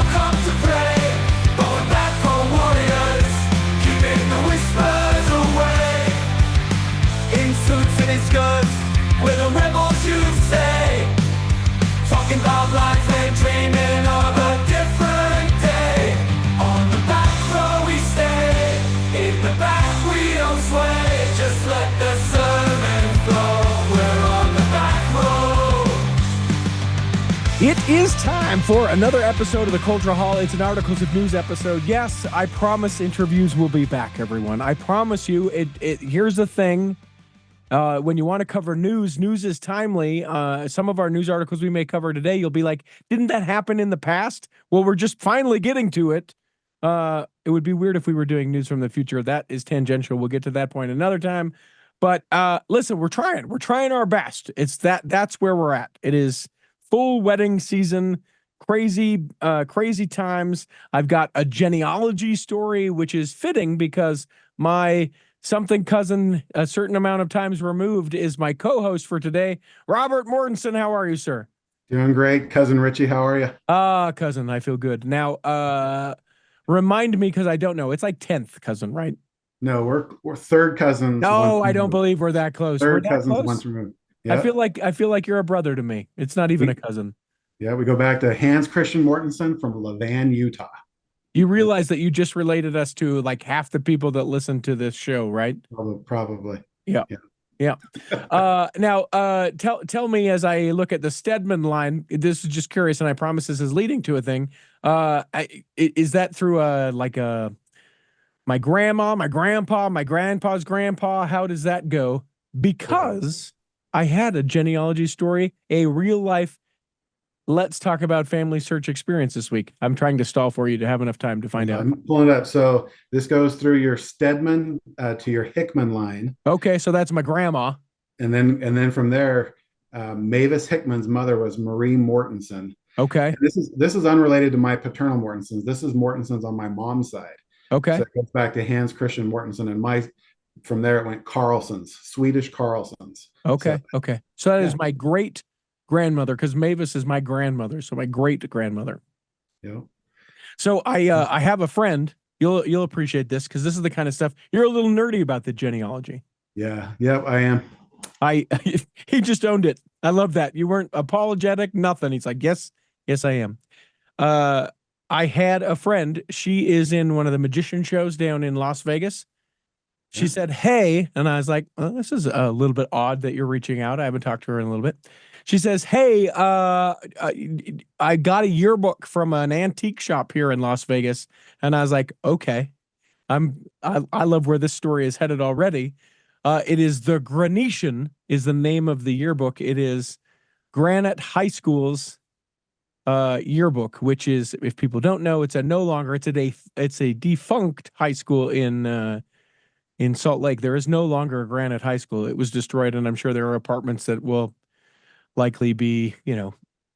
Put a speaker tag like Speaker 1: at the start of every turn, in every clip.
Speaker 1: all come to pray. Going back for warriors, keeping the whispers away. In suits and in skirts, we're the rebels you say. Talking about life and dreaming of a different day. On the back row we stay, in the back we don't sway. Just let the sermon flow, we're on the back row.
Speaker 2: It is time for another episode of the Culture Hall. It's an Articles of News episode. Yes, I promise interviews will be back, everyone. I promise you. Here's the thing. When you want to cover news is timely. Some of our news articles we may cover today, you'll be like, didn't that happen in the past? Well, we're just finally getting to it. It would be weird if we were doing news from the future. That is tangential. We'll get to that point another time. But listen, we're trying. We're trying our best. That's where we're at. It is full wedding season, crazy times. I've got a genealogy story, which is fitting because my something cousin a certain amount of times removed is my co-host for today. Robert Mortensen, how are you, sir?
Speaker 3: Doing great. Cousin Richie, how are you?
Speaker 2: Cousin, I feel good. Now, remind me, because I don't know. It's like 10th cousin, right?
Speaker 3: No, we're third cousins.
Speaker 2: No, I don't believe we're that close.
Speaker 3: Third
Speaker 2: We're that
Speaker 3: cousins
Speaker 2: close?
Speaker 3: once removed. Yep.
Speaker 2: I feel like you're a brother to me. It's not even a cousin.
Speaker 3: Yeah, we go back to Hans Christian Mortensen from Levan, Utah.
Speaker 2: You realize that you just related us to like half the people that listen to this show, right?
Speaker 3: Probably.
Speaker 2: Yeah. Now, tell me as I look at the Stedman line. This is just curious, and I promise this is leading to a thing. Is that through my grandma, my grandpa, my grandpa's grandpa? How does that go? Because I had a genealogy story, a real life. Let's talk about family search experience this week. I'm trying to stall for you to have enough time to find out.
Speaker 3: I'm pulling it up. So this goes through your Stedman to your Hickman line.
Speaker 2: Okay, so that's my grandma.
Speaker 3: And then from there, Mavis Hickman's mother was Marie Mortensen.
Speaker 2: Okay.
Speaker 3: And this is unrelated to my paternal Mortensens. This is Mortensens on my mom's side.
Speaker 2: Okay.
Speaker 3: So it goes back to Hans Christian Mortensen, and from there it went Carlsons, Swedish Carlsons.
Speaker 2: Okay. So that is my great grandmother, because Mavis is my grandmother, so my great grandmother.
Speaker 3: Yeah.
Speaker 2: So I have a friend. You'll appreciate this because this is the kind of stuff you're a little nerdy about, the genealogy.
Speaker 3: Yeah. Yep. I am.
Speaker 2: He just owned it. I love that. You weren't apologetic, nothing. He's like, yes, I am. I had a friend. She is in one of the magician shows down in Las Vegas. She said, hey, and I was like, this is a little bit odd that you're reaching out. I haven't talked to her in a little bit. She says, hey, I got a yearbook from an antique shop here in Las Vegas. And I was like, okay, I love where this story is headed already. It is the Granetian is the name of the yearbook. It is Granite High School's yearbook, which is, if people don't know, it's a defunct high school in Salt Lake. There is no longer a Granite High School. It was destroyed, and I'm sure there are apartments that will likely be,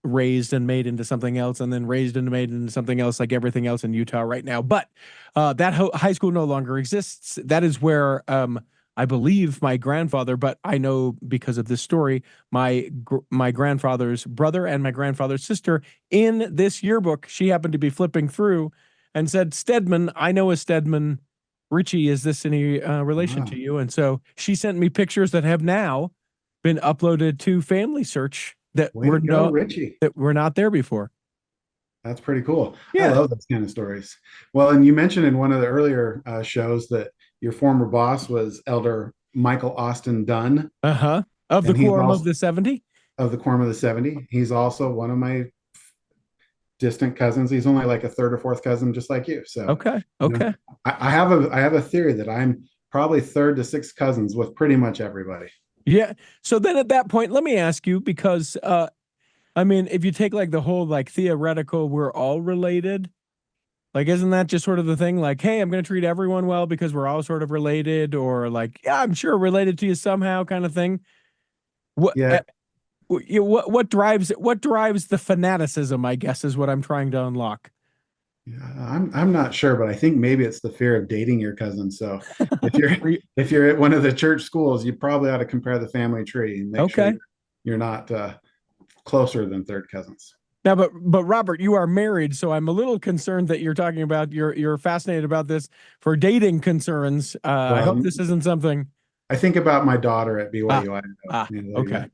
Speaker 2: raised and made into something else, and then raised and made into something else, like everything else in Utah right now. But that high school no longer exists. That is where I believe my grandfather, but I know because of this story, my grandfather's brother and my grandfather's sister, in this yearbook, she happened to be flipping through and said, Stedman, I know a Stedman. Richie, is this any relation to you? And so she sent me pictures that have now been uploaded to Family Search that were not there before.
Speaker 3: That's pretty cool.
Speaker 2: Yeah.
Speaker 3: I love those kind of stories. Well, and you mentioned in one of the earlier shows that your former boss was Elder Michael Austin Dunn.
Speaker 2: Of the Quorum of the 70?
Speaker 3: Of the Quorum of the 70. He's also one of my distant cousins. He's only like a third or fourth cousin, just like you. So
Speaker 2: okay.
Speaker 3: I have a theory that I'm probably third to sixth cousins with pretty much everybody.
Speaker 2: Yeah. So then at that point, let me ask you, because if you take like the whole like theoretical, we're all related. Like, isn't that just sort of the thing? Like, hey, I'm going to treat everyone well because we're all sort of related, or like, yeah, I'm sure related to you somehow, kind of thing. What drives the fanaticism, I guess, is what I'm trying to unlock.
Speaker 3: Yeah, I'm not sure, but I think maybe it's the fear of dating your cousin. So if you're at one of the church schools, you probably ought to compare the family tree and make sure you're not closer than third cousins.
Speaker 2: Now, but Robert, you are married, so I'm a little concerned that you're talking about you're fascinated about this for dating concerns. I hope
Speaker 3: Well,
Speaker 2: this isn't something.
Speaker 3: I think about my daughter at
Speaker 2: Ah,
Speaker 3: BYU Idaho.
Speaker 2: ah,
Speaker 3: Yeah.
Speaker 2: okay,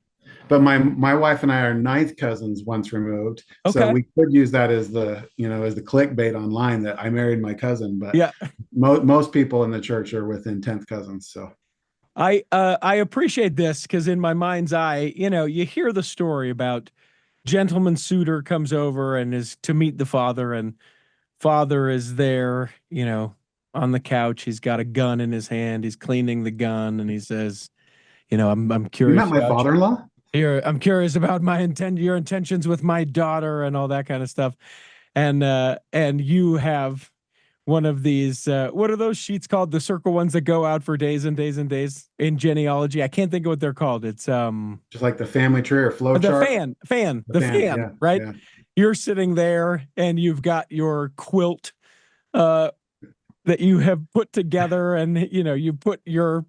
Speaker 3: But my wife and I are ninth cousins once removed, so
Speaker 2: okay,
Speaker 3: we could use that as the clickbait online that I married my cousin. But
Speaker 2: yeah.
Speaker 3: most people in the church are within 10th cousins. So
Speaker 2: I appreciate this because in my mind's eye, you hear the story about gentleman suitor comes over and is to meet the father, and father is there, on the couch. He's got a gun in his hand. He's cleaning the gun, and he says, I'm
Speaker 3: you met
Speaker 2: curious
Speaker 3: my
Speaker 2: about
Speaker 3: father-in-law?
Speaker 2: I'm curious about your intentions with my daughter and all that kind of stuff. And you have one of these, what are those sheets called? The circle ones that go out for days and days and days in genealogy. I can't think of what they're called. It's
Speaker 3: Just like the family tree or flow
Speaker 2: the
Speaker 3: chart?
Speaker 2: the fan,
Speaker 3: Yeah,
Speaker 2: right?
Speaker 3: yeah.
Speaker 2: You're sitting there and you've got your quilt uh that you have put together, and you put your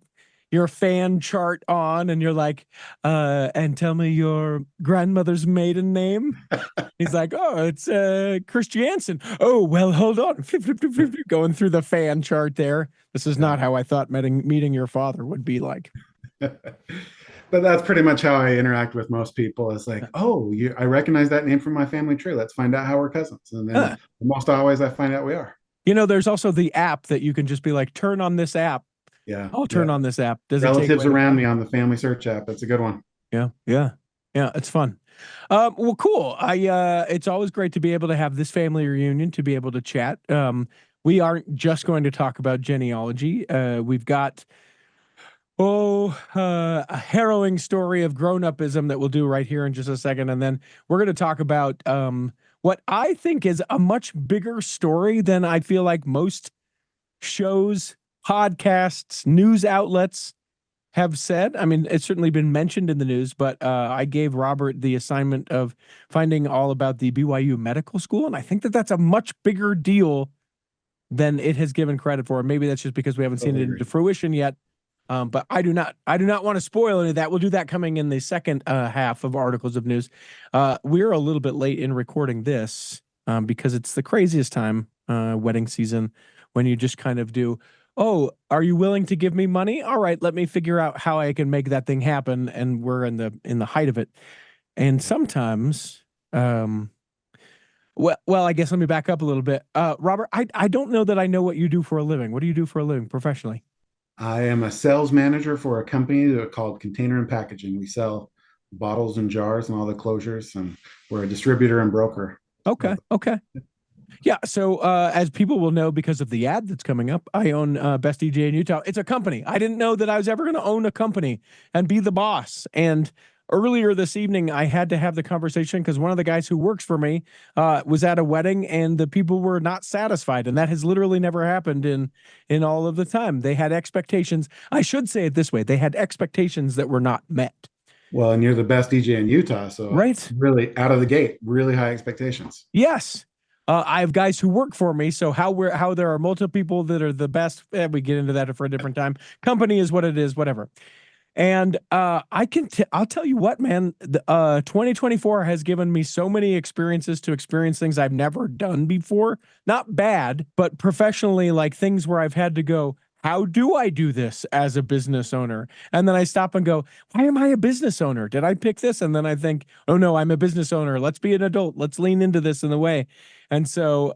Speaker 2: fan chart on, and you're like, and tell me your grandmother's maiden name. He's like, oh, it's Chris Jansen. Oh, well, hold on. Going through the fan chart there. This is
Speaker 3: Yeah.
Speaker 2: not how I thought meeting your father would be like.
Speaker 3: But that's pretty much how I interact with most people. It's like, oh, I recognize that name from my family tree. Let's find out how we're cousins. And then
Speaker 2: Huh.
Speaker 3: almost always I find out we are.
Speaker 2: There's also the app that you can just be like, turn on this app.
Speaker 3: Yeah.
Speaker 2: I'll
Speaker 3: Yeah.
Speaker 2: turn on this app. Does it take
Speaker 3: Relatives
Speaker 2: away the
Speaker 3: around
Speaker 2: fun?
Speaker 3: me on the family search app. It's a good one.
Speaker 2: Yeah, yeah, yeah. It's fun. Well, cool. It's always great to be able to have this family reunion, to be able to chat. We aren't just going to talk about genealogy. We've got a harrowing story of grown-upism that we'll do right here in just a second, and then we're going to talk about what I think is a much bigger story than I feel like most shows, podcasts, news outlets have said. I mean, it's certainly been mentioned in the news, but I gave Robert the assignment of finding all about the BYU Medical School, and I think that that's a much bigger deal than it has given credit for. Maybe that's just because we haven't seen
Speaker 3: Totally
Speaker 2: it
Speaker 3: agree.
Speaker 2: into fruition yet. But I do not want to spoil any of that. We'll do that coming in the second half of articles of news. We're a little bit late in recording this because it's the craziest time, wedding season, when you just kind of do, oh, are you willing to give me money? All right, let me figure out how I can make that thing happen. And we're in the height of it. And sometimes, well, I guess let me back up a little bit. Robert, I don't know that I know what you do for a living. What do you do for a living professionally?
Speaker 3: I am a sales manager for a company called Container and Packaging. We sell bottles and jars and all the closures, and we're a distributor and broker.
Speaker 2: Okay. Okay. Yeah. So, as people will know because of the ad that's coming up, I own Best DJ in Utah. It's a company. I didn't know that I was ever going to own a company and be the boss. And earlier this evening, I had to have the conversation because one of the guys who works for me was at a wedding, and the people were not satisfied. And that has literally never happened in all of the time. They had expectations. I should say it this way: they had expectations that were not met.
Speaker 3: Well, and you're the best DJ in Utah, so
Speaker 2: Right.
Speaker 3: really out of the gate, really high expectations.
Speaker 2: Yes. I have guys who work for me. So how there are multiple people that are the best. We get into that for a different time. Company is what it is, whatever. And I'll tell you what, man, 2024 has given me so many experiences to experience things I've never done before. Not bad, but professionally, like things where I've had to go, how do I do this as a business owner? And then I stop and go, why am I a business owner? Did I pick this? And then I think, oh no, I'm a business owner. Let's be an adult. Let's lean into this in the way. And so,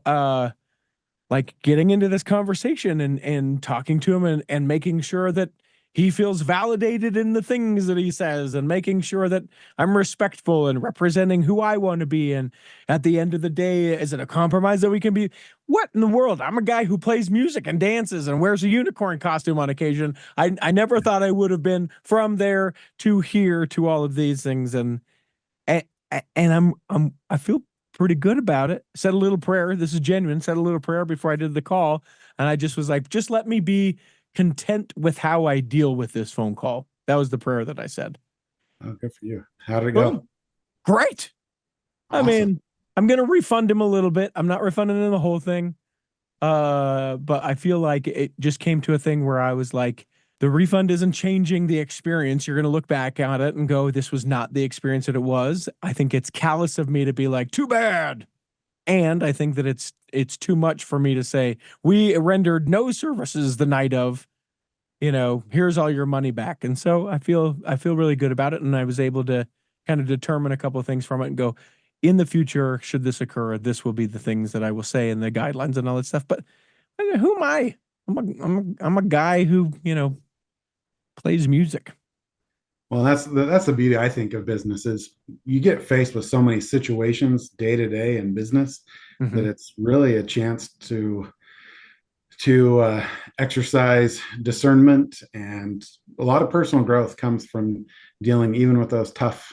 Speaker 2: like getting into this conversation and talking to him and making sure that he feels validated in the things that he says, and making sure that I'm respectful and representing who I want to be. And at the end of the day, is it a compromise that we can be? What in the world? I'm a guy who plays music and dances and wears a unicorn costume on occasion. I never thought I would have been from there to here to all of these things. And I feel pretty good about it. Said a little prayer. This is genuine. Said a little prayer before I did the call. And I just was like, just let me be content with how I deal with this phone call. That was the prayer that I said.
Speaker 3: Oh, good for you. How did it go?
Speaker 2: Great.
Speaker 3: Awesome.
Speaker 2: I mean, I'm going to refund him a little bit. I'm not refunding him the whole thing. But I feel like it just came to a thing where I was like, The refund isn't changing the experience. You're going to look back at it and go, this was not the experience that it was. I think it's callous of me to be like, too bad. And I think that it's too much for me to say, we rendered no services the night of, here's all your money back. And so I feel really good about it. And I was able to kind of determine a couple of things from it and go, in the future, should this occur, this will be the things that I will say in the guidelines and all that stuff. But who am I? I'm a guy who, plays music.
Speaker 3: Well, that's the beauty, I think, of business is you get faced with so many situations day to day in business that it's really a chance to exercise discernment, and a lot of personal growth comes from dealing even with those tough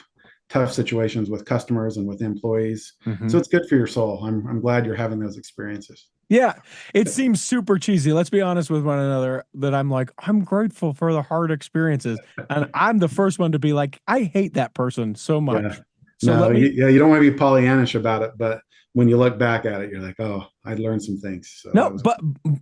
Speaker 3: situations with customers and with employees. So it's good for your soul. I'm glad you're having those experiences.
Speaker 2: Yeah, it seems super cheesy. Let's be honest with one another that I'm like, I'm grateful for the hard experiences. And I'm the first one to be like, I hate that person so much.
Speaker 3: Yeah.
Speaker 2: So
Speaker 3: No, you don't want to be Pollyannish about it, but when you look back at it, you're like, oh, I learned some things. So
Speaker 2: no,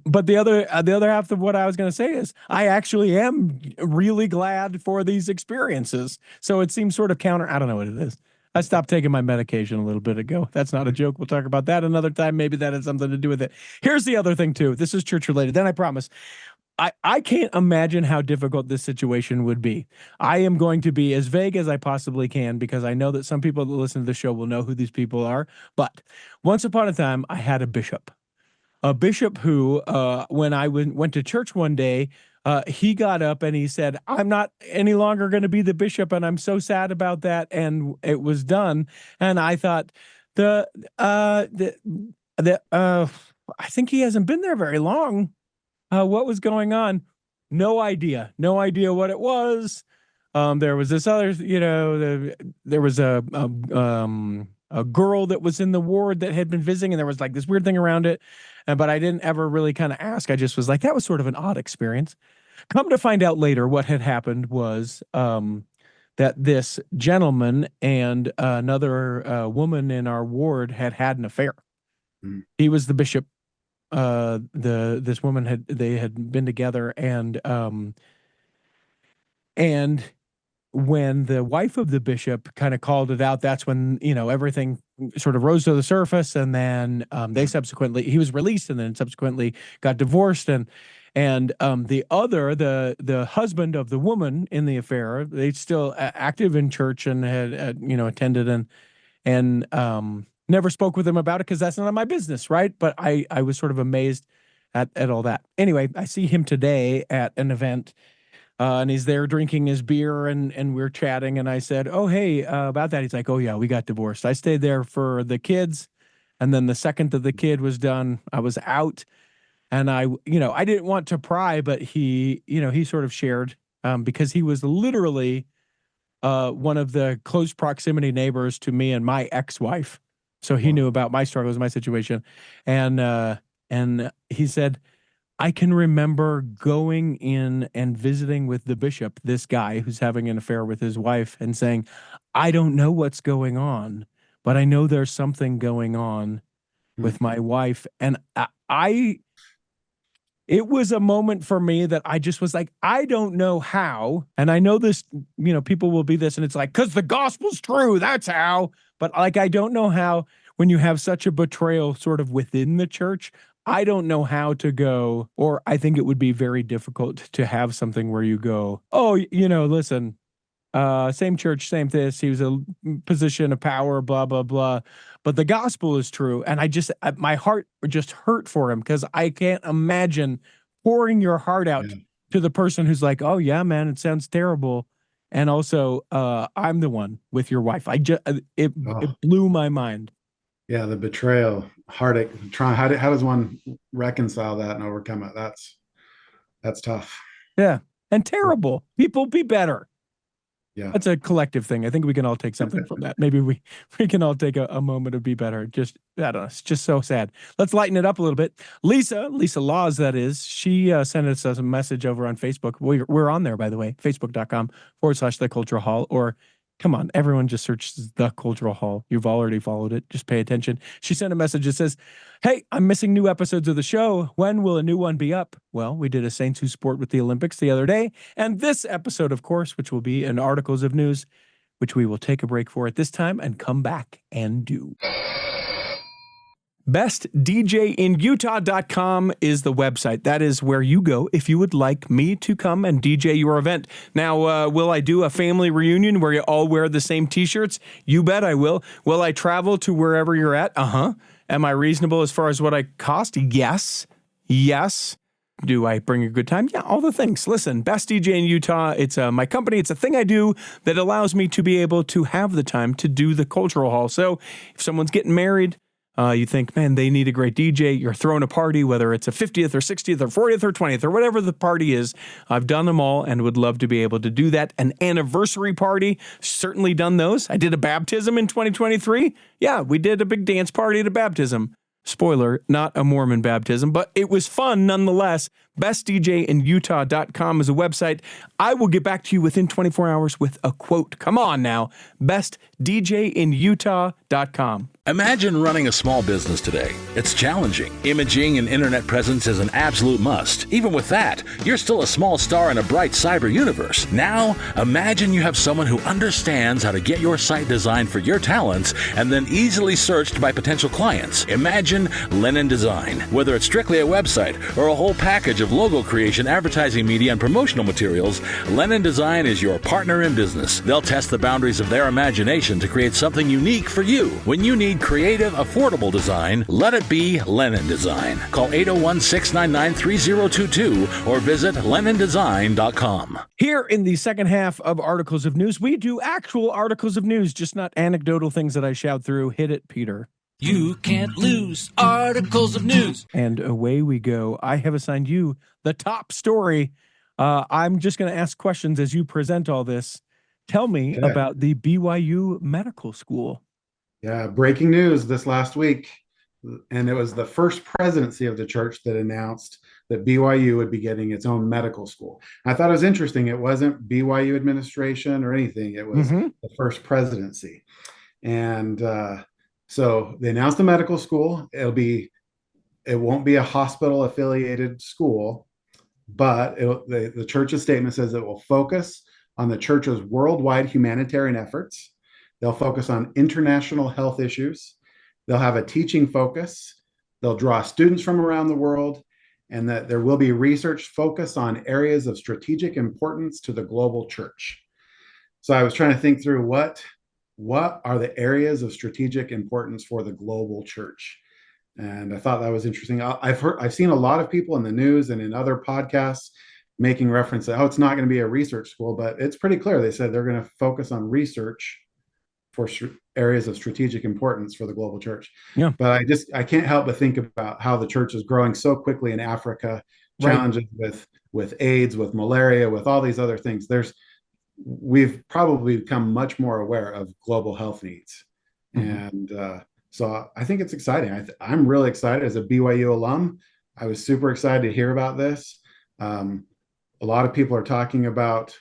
Speaker 2: but the other half of what I was going to say is I actually am really glad for these experiences. So it seems sort of counter. I don't know what it is. I stopped taking my medication a little bit ago. That's not a joke. We'll talk about that another time. Maybe that has something to do with it. Here's the other thing too. This is church related. Then I promise. I can't imagine how difficult this situation would be. I am going to be as vague as I possibly can because I know that some people that listen to the show will know who these people are. But once upon a time, I had a bishop who, when I went to church one day, he got up and he said, I'm not any longer going to be the bishop. And I'm so sad about that. And it was done. And I thought I think he hasn't been there very long. What was going on? No idea what it was. There was this other, there was a girl that was in the ward that had been visiting, and there was like this weird thing around it. But I didn't ever really kind of ask. I just was like, that was sort of an odd experience. Come to find out later, what had happened was that this gentleman and another woman in our ward had an affair. He was the bishop. This woman had been together, and when the wife of the bishop kind of called it out, that's when, everything sort of rose to the surface. And then he was released and then subsequently got divorced. And the husband of the woman in the affair, they still active in church and had attended and never spoke with him about it because that's none of my business. Right. But I was sort of amazed at all that. Anyway, I see him today at an event. And he's there drinking his beer and we're chatting. And I said, oh, hey, about that. He's like, oh, yeah, we got divorced. I stayed there for the kids. And then the second that the kid was done, I was out. And I didn't want to pry, but he sort of shared because he was literally one of the close proximity neighbors to me and my ex-wife. So he knew about my struggles, my situation. And he said, I can remember going in and visiting with the bishop, this guy who's having an affair with his wife, and saying, I don't know what's going on, but I know there's something going on with my wife. And it was a moment for me that I just was like, I don't know how. And I know this, people will be this, and it's like, because the gospel's true, that's how. But like, I don't know how when you have such a betrayal sort of within the church. I don't know how to go, or I think it would be very difficult to have something where you go, oh, listen, same church, same this. He was a position of power, blah, blah, blah. But the gospel is true. And my heart just hurt for him because I can't imagine pouring your heart out to the person who's like, oh, yeah, man, it sounds terrible. And also, I'm the one with your wife. It blew my mind.
Speaker 3: Yeah, the betrayal, heartache. How does one reconcile that and overcome it? That's tough.
Speaker 2: Yeah, and terrible. People be better.
Speaker 3: Yeah,
Speaker 2: that's a collective thing. I think we can all take something from that. Maybe we can all take a moment to be better. Just, I don't know. It's just so sad. Let's lighten it up a little bit. Lisa Laws, that is. She sent us a message over on Facebook. We're on there, by the way. Facebook.com/The Cultural Hall or Come on, everyone just searches the Cultural Hall. You've already followed it. Just pay attention. She sent a message that says, "Hey, I'm missing new episodes of the show. When will a new one be up?" Well, we did a Saints Who Sport with the Olympics the other day. And this episode, of course, which will be in Articles of News, which we will take a break for at this time and come back and do. BestDJinUtah.com is the website. That is where you go if you would like me to come and DJ your event. Now, will I do a family reunion where you all wear the same t-shirts? You bet I will. Will I travel to wherever you're at? Uh-huh. Am I reasonable as far as what I cost? Yes. Yes. Do I bring a good time? Yeah, all the things. Listen, Best DJ in Utah, it's my company. It's a thing I do that allows me to be able to have the time to do the Cultural Hall. So if someone's getting married, you think, man, they need a great DJ. You're throwing a party, whether it's a 50th or 60th or 40th or 20th or whatever the party is. I've done them all and would love to be able to do that. An anniversary party, certainly done those. I did a baptism in 2023. Yeah, we did a big dance party at a baptism. Spoiler, not a Mormon baptism, but it was fun nonetheless. BestDJinUtah.com is a website. I will get back to you within 24 hours with a quote. Come on now. BestDJinUtah.com.
Speaker 4: Imagine running a small business today. It's challenging. Imaging and internet presence is an absolute must. Even with that, you're still a small star in a bright cyber universe. Now, imagine you have someone who understands how to get your site designed for your talents and then easily searched by potential clients. Imagine Lennon Design. Whether it's strictly a website or a whole package of logo creation, advertising media, and promotional materials, Lennon Design is your partner in business. They'll test the boundaries of their imagination to create something unique for you. When you need creative, affordable design, let it be Lennon Design. Call 801-699-3022 or visit LennonDesign.com.
Speaker 2: Here in the second half of Articles of News, we do actual articles of news, just not anecdotal things that I shout through. Hit it, Peter.
Speaker 1: You can't lose articles of news.
Speaker 2: And away we go. I have assigned you the top story. I'm just going to ask questions as you present all this. Tell me about the BYU Medical School.
Speaker 3: Yeah, breaking news this last week. And it was the first presidency of the church that announced that BYU would be getting its own medical school. I thought it was interesting. It wasn't BYU administration or anything. It was the first presidency. And so they announced the medical school. It won't be a hospital affiliated school, but the church's statement says it will focus on the church's worldwide humanitarian efforts. They'll focus on international health issues. They'll have a teaching focus. They'll draw students from around the world, and that there will be research focused on areas of strategic importance to the global church. So I was trying to think through what are the areas of strategic importance for the global church. And I thought that was interesting. I've seen a lot of people in the news and in other podcasts making reference to, it's not going to be a research school, but it's pretty clear. They said they're going to focus on research for areas of strategic importance for the global church. Yeah. But I can't help but think about how the church is growing so quickly in Africa, challenges with AIDS, with malaria, with all these other things. We've probably become much more aware of global health needs. And so I think it's exciting. I'm really excited as a BYU alum. I was super excited to hear about this. A lot of people are talking about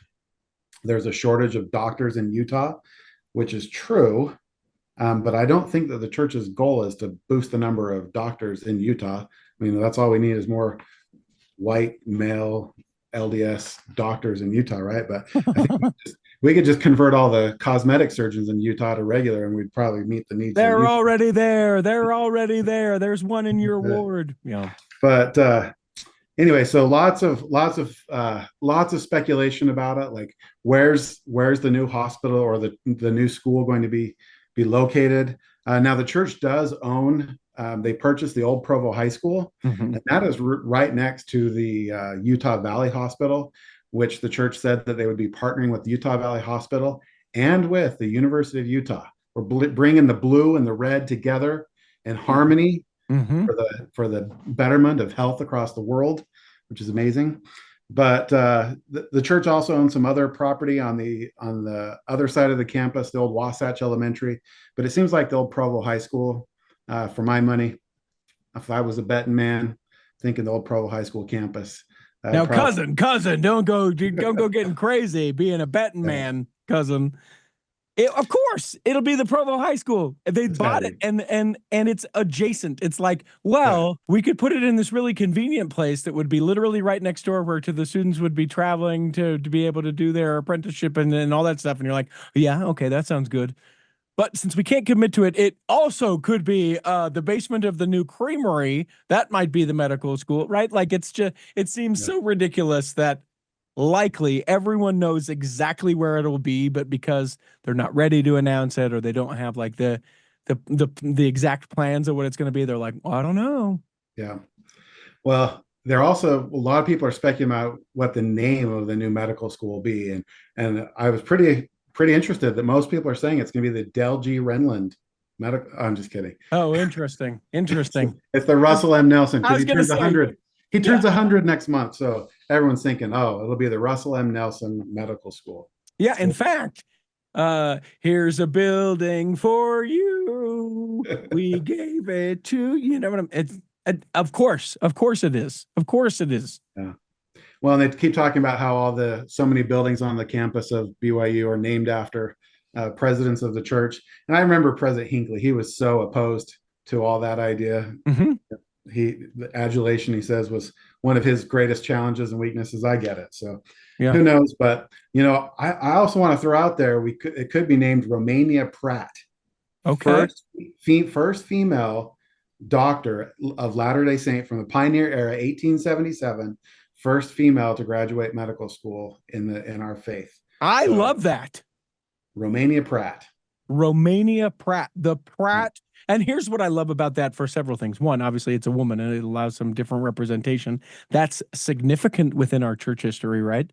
Speaker 3: there's a shortage of doctors in Utah, which is true. But I don't think that the church's goal is to boost the number of doctors in Utah. I mean, that's all we need is more white male LDS doctors in Utah, right? But I think we could just convert all the cosmetic surgeons in Utah to regular, and we'd probably meet the needs.
Speaker 2: They're already there. They're already there. There's one in your ward. Yeah.
Speaker 3: But anyway, so lots of speculation about it. Like, where's the new hospital or the new school going to be located? Now the church does own. They purchased the old Provo High School, and that is right next to the Utah Valley Hospital, which the church said that they would be partnering with Utah Valley Hospital and with the University of Utah. We're bringing the blue and the red together in harmony for the betterment of health across the world, which is amazing. But the church also owns some other property on the other side of the campus, the old Wasatch Elementary. But it seems like the old Provo High School, for my money, if I was a betting man, thinking the old Provo High School campus.
Speaker 2: Now, cousin, don't go getting crazy being a betting man, cousin. Of course, it'll be the Provo High School. They
Speaker 3: It's gotta
Speaker 2: bought it,
Speaker 3: be.
Speaker 2: and it's adjacent. It's like,
Speaker 3: Yeah.
Speaker 2: well, we could put it in this really convenient place that would be literally right next door, where to the students would be traveling to be able to do their apprenticeship and all that stuff. And you're like, yeah, okay, that sounds good. But since we can't commit to it, it also could be the basement of the new creamery. That might be the medical school, right? Like it seems
Speaker 3: Yeah.
Speaker 2: so ridiculous that likely everyone knows exactly where it'll be, but because they're not ready to announce it or they don't have like the exact plans of what it's going to be, they're like, well, I don't know.
Speaker 3: Yeah. Well, there also a lot of people are speculating about what the name of the new medical school will be, and I was pretty interested that most people are saying it's going to be the Del G. Renland medical. I'm just kidding.
Speaker 2: Oh, interesting. Interesting.
Speaker 3: It's the Russell M. Nelson
Speaker 2: I
Speaker 3: because
Speaker 2: was
Speaker 3: he
Speaker 2: gonna
Speaker 3: turns
Speaker 2: say,
Speaker 3: 100. He
Speaker 2: yeah.
Speaker 3: turns 100 next month, so everyone's thinking, oh, it'll be the Russell M. Nelson Medical School.
Speaker 2: Yeah, in fact, here's a building for you. We gave it to you. Know what I'm? Of course it is. Of course it is.
Speaker 3: Yeah. Well, and they keep talking about how so many buildings on the campus of BYU are named after presidents of the church. And I remember President Hinckley; he was so opposed to all that idea.
Speaker 2: Mm-hmm.
Speaker 3: The adulation, he says, was one of his greatest challenges and weaknesses. I get it. So
Speaker 2: Yeah.
Speaker 3: who knows? But I also want to throw out there it could be named Romania Pratt.
Speaker 2: Okay.
Speaker 3: First female doctor of Latter-day Saint from the pioneer era, 1877. First female to graduate medical school in our faith.
Speaker 2: I love that.
Speaker 3: Romania Pratt.
Speaker 2: Romania Pratt. The Pratt. And here's what I love about that for several things. One, obviously, it's a woman and it allows some different representation. That's significant within our church history, right?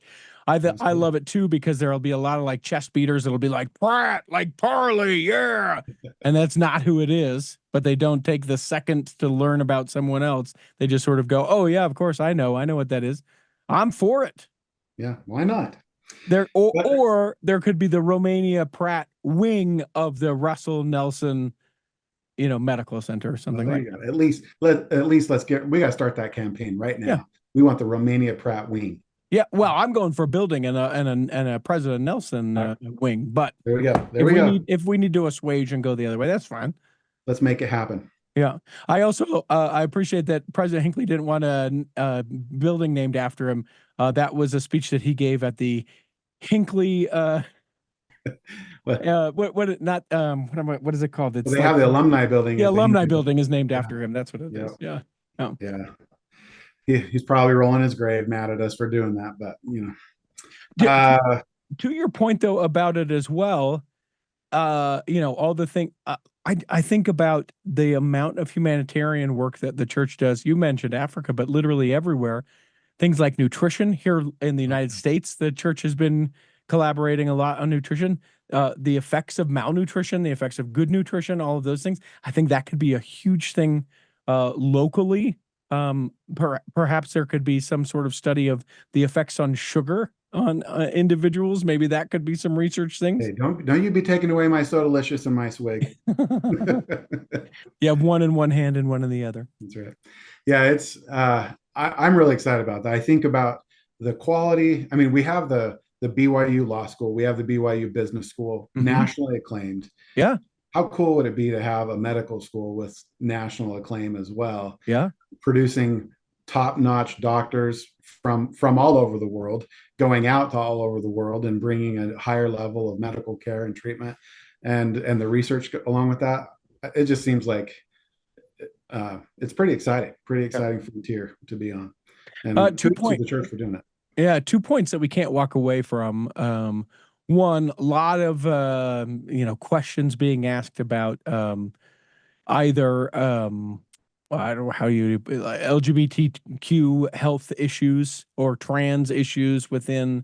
Speaker 2: I love it too because there'll be a lot of like chest beaters. It'll be like Pratt, like Parley, yeah. And that's not who it is, but they don't take the second to learn about someone else. They just sort of go, oh, yeah, of course, I know what that is. I'm for it.
Speaker 3: Yeah, why not?
Speaker 2: Or there could be the Romania Pratt wing of the Russell Nelson medical center or something like that.
Speaker 3: At least we got to start that campaign right now.
Speaker 2: Yeah.
Speaker 3: We want the Romania Pratt wing.
Speaker 2: Yeah, well, I'm going for building and a President Nelson wing, but
Speaker 3: there we go.
Speaker 2: If we need to assuage and go the other way, that's fine.
Speaker 3: Let's make it happen.
Speaker 2: Yeah, I also I appreciate that President Hinckley didn't want a building named after him. That was a speech that he gave at the Hinckley. What is it called?
Speaker 3: They have the alumni building.
Speaker 2: The alumni building is named after him. That's what it is. Yeah. Oh.
Speaker 3: Yeah. He's probably rolling his grave mad at us for doing that, but
Speaker 2: to your point though about it as well, all the thing. I think about the amount of humanitarian work that the church does. You mentioned Africa, but literally everywhere. Things like nutrition here in the United States, the church has been collaborating a lot on nutrition. The effects of malnutrition, the effects of good nutrition, all of those things. I think that could be a huge thing locally. Perhaps there could be some sort of study of the effects on sugar on individuals. Maybe that could be some research things.
Speaker 3: Hey, don't you be taking away my Sodalicious and my swig.
Speaker 2: You have one in one hand and one in the other.
Speaker 3: That's right. Yeah, it's I'm really excited about that. I think about the quality. I mean, we have the BYU Law School, we have the BYU Business School, nationally acclaimed.
Speaker 2: Yeah.
Speaker 3: How cool would it be to have a medical school with national acclaim as well?
Speaker 2: Yeah.
Speaker 3: Producing top-notch doctors from all over the world, going out to all over the world and bringing a higher level of medical care and treatment and the research along with that. It just seems like it's pretty exciting frontier to be on. And
Speaker 2: 2 points
Speaker 3: the church for doing it.
Speaker 2: Yeah, 2 points that we can't walk away from. One, a lot of questions being asked about either I don't know how you LGBTQ health issues or trans issues within.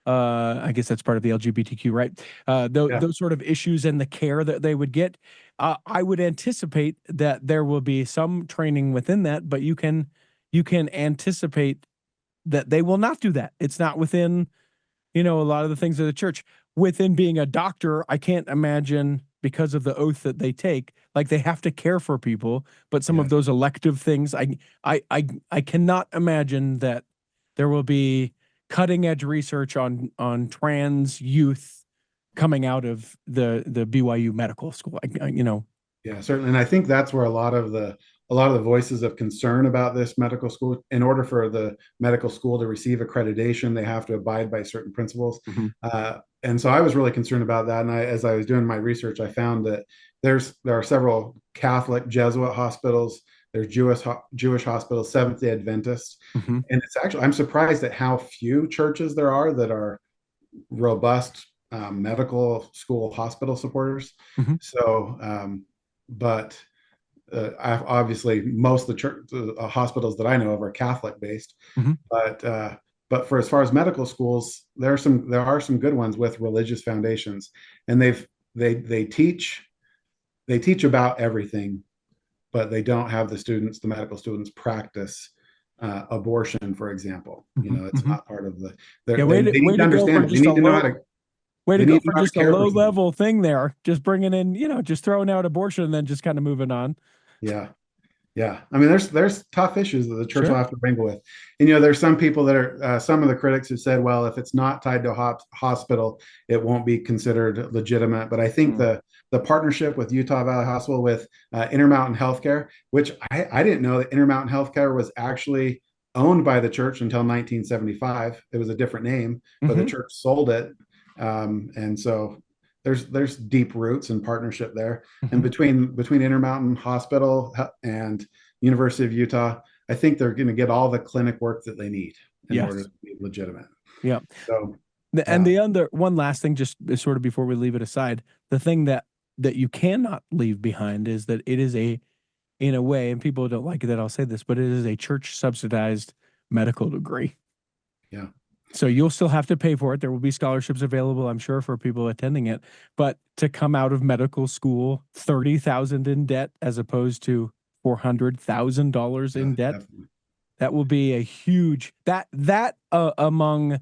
Speaker 2: I guess that's part of the LGBTQ, right? Those sort of issues and the care that they would get. I would anticipate that there will be some training within that, but you can anticipate that they will not do that. It's not within, a lot of the things of the church. Within being a doctor, I can't imagine, because of the oath that they take, like they have to care for people, but some of those elective things, I cannot imagine that there will be cutting edge research on trans youth coming out of the BYU medical school.
Speaker 3: Yeah, certainly. And I think that's where a lot of the voices of concern about this medical school, in order for the medical school to receive accreditation, they have to abide by certain principles.
Speaker 2: Mhm.
Speaker 3: And so I was really concerned about that. And as I was doing my research, I found that there are several Catholic Jesuit hospitals, there's Jewish hospitals, Seventh-day Adventists.
Speaker 2: Mhm.
Speaker 3: And it's actually, I'm surprised at how few churches there are that are robust medical school hospital supporters.
Speaker 2: Mhm.
Speaker 3: So, but obviously most of the church hospitals that I know of are Catholic based,
Speaker 2: Mhm.
Speaker 3: but for as far as medical schools, there are some good ones with religious foundations, and they teach about everything, but they don't have the medical students practice abortion, for example.
Speaker 2: Mhm.
Speaker 3: It's
Speaker 2: Mhm.
Speaker 3: not part of the.
Speaker 2: Yeah,
Speaker 3: They need
Speaker 2: way
Speaker 3: to
Speaker 2: to go for
Speaker 3: understand it. They
Speaker 2: just a
Speaker 3: need to know how to.
Speaker 2: way to
Speaker 3: They
Speaker 2: go
Speaker 3: need to
Speaker 2: for
Speaker 3: know how to
Speaker 2: just a
Speaker 3: care for
Speaker 2: low
Speaker 3: someone.
Speaker 2: level thing there. Just bringing in, just throwing out abortion and then just kind of moving on.
Speaker 3: Yeah. Yeah, I mean, there's tough issues that the church will
Speaker 2: Sure.
Speaker 3: have to wrangle with, and there's some people that are some of the critics who said, well, if it's not tied to a hospital, it won't be considered legitimate. But I think
Speaker 2: Mm.
Speaker 3: the partnership with Utah Valley Hospital with Intermountain Healthcare, which I didn't know that Intermountain Healthcare was actually owned by the church until 1975. It was a different name, but the
Speaker 2: Mhm.
Speaker 3: church sold it, and so there's deep roots and partnership there. And
Speaker 2: Mhm.
Speaker 3: between Intermountain Hospital and University of Utah, I think they're going to get all the clinic work that they need in order
Speaker 2: Yes.
Speaker 3: to be legitimate.
Speaker 2: Yeah.
Speaker 3: So,
Speaker 2: And
Speaker 3: yeah,
Speaker 2: the other one last thing, just sort of before we leave it aside, the thing that you cannot leave behind is that it is in a way, and people don't like it that I'll say this, but it is a church subsidized medical degree.
Speaker 3: yeah,
Speaker 2: So you'll still have to pay for it. There will be scholarships available, I'm sure, for people attending it. But to come out of medical school 30,000 in debt as opposed to $400,000
Speaker 3: yeah,
Speaker 2: in debt,
Speaker 3: definitely.
Speaker 2: that will be a huge that among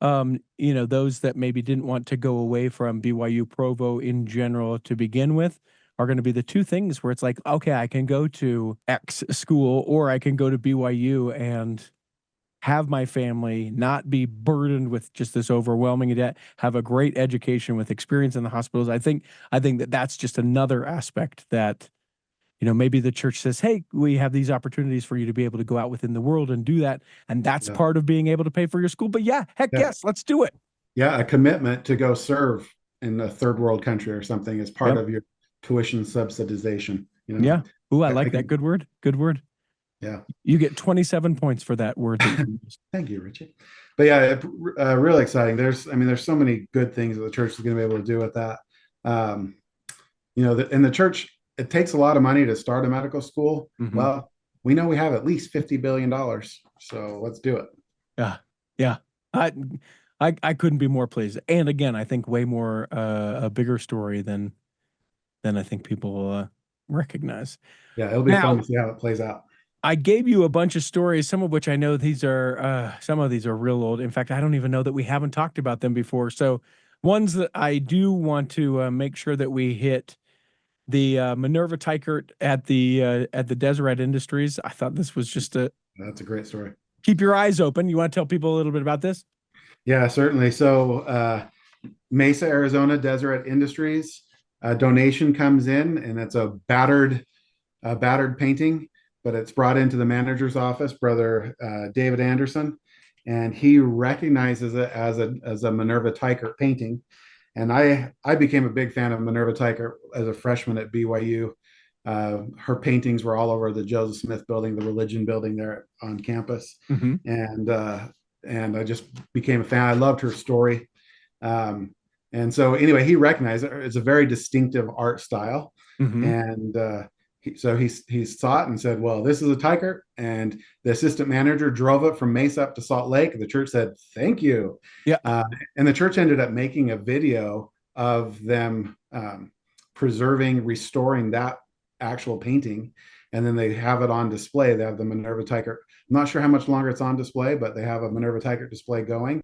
Speaker 2: those that maybe didn't want to go away from BYU Provo in general to begin with are going to be the two things where it's like, okay, I can go to X school or I can go to BYU and have my family not be burdened with just this overwhelming debt, have a great education with experience in the hospitals. I think that that's just another aspect that maybe the church says, hey, we have these opportunities for you to be able to go out within the world and do that. And that's
Speaker 3: Yeah,
Speaker 2: part of being able to pay for your school. But yeah, heck
Speaker 3: yeah,
Speaker 2: yes, let's do it.
Speaker 3: yeah. A commitment to go serve in a third world country or something is part
Speaker 2: Yep.
Speaker 3: of your tuition subsidization.
Speaker 2: Yeah. Ooh, I
Speaker 3: I
Speaker 2: like that.
Speaker 3: can,
Speaker 2: Good word. Good word.
Speaker 3: yeah.
Speaker 2: You get 27 points for that word that you used.
Speaker 3: Thank you, Richie. But yeah, really exciting. There's so many good things that the church is going to be able to do with that. Um, in the church, it takes a lot of money to start a medical school.
Speaker 2: Mhm.
Speaker 3: Well, we know we have at least $50 billion, so let's do it.
Speaker 2: Yeah. Yeah. I, I couldn't be more pleased. And again, I think way more a bigger story than I think people recognize.
Speaker 3: Yeah, it'll be fun
Speaker 2: Now,
Speaker 3: to see how it plays out.
Speaker 2: I gave you a bunch of stories, some of which I know some of these are real old. In fact, I don't even know that we haven't talked about them before. So ones that I do want to make sure that we hit, the Minerva Teichert at the Deseret Industries. I thought this was just
Speaker 3: That's a great story.
Speaker 2: keep your eyes open. You want to tell people a little bit about this?
Speaker 3: Yeah, certainly. So Mesa, Arizona, Deseret Industries, a donation comes in, and it's a battered painting, but it's brought into the manager's office, brother David Anderson, and he recognizes it as a Minerva Teichert painting. And I became a big fan of Minerva Teichert as a freshman at BYU. Her paintings were all over the Joseph Smith building, the religion building there on campus,
Speaker 2: Mm-hmm.
Speaker 3: and I just became a fan. I loved her story. And so anyway, he recognized it. It's a very distinctive art style.
Speaker 2: Mm-hmm.
Speaker 3: And he saw it and said, well, this is a Teichert. And the assistant manager drove it from Mesa up to Salt Lake. And the church said, thank you.
Speaker 2: Yeah.
Speaker 3: And the church ended up making a video of them restoring that actual painting. And then they have it on display. They have the Minerva Teichert. I'm not sure how much longer it's on display, but they have a Minerva Teichert display going.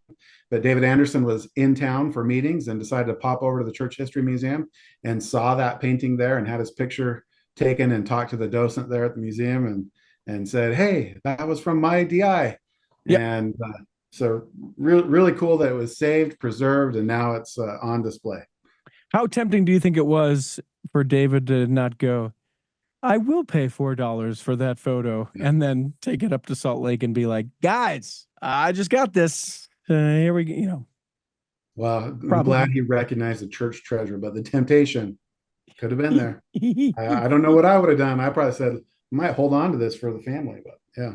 Speaker 3: But David Anderson was in town for meetings and decided to pop over to the Church History Museum and saw that painting there and had his picture taken and talked to the docent there at the museum and said, hey, that was from my DI.
Speaker 2: Yep.
Speaker 3: And So really cool that it was saved, preserved, and now it's on display.
Speaker 2: How tempting do you think it was for David to not go, I will pay $4 for that photo, and then take it up to Salt Lake and be like, guys, I just got this. Here we go.
Speaker 3: Well, I'm
Speaker 2: Probably.
Speaker 3: glad he recognized the church treasure, but the temptation could have been there. I don't know what I would have done. I probably said, I might hold on to this for the family, but yeah.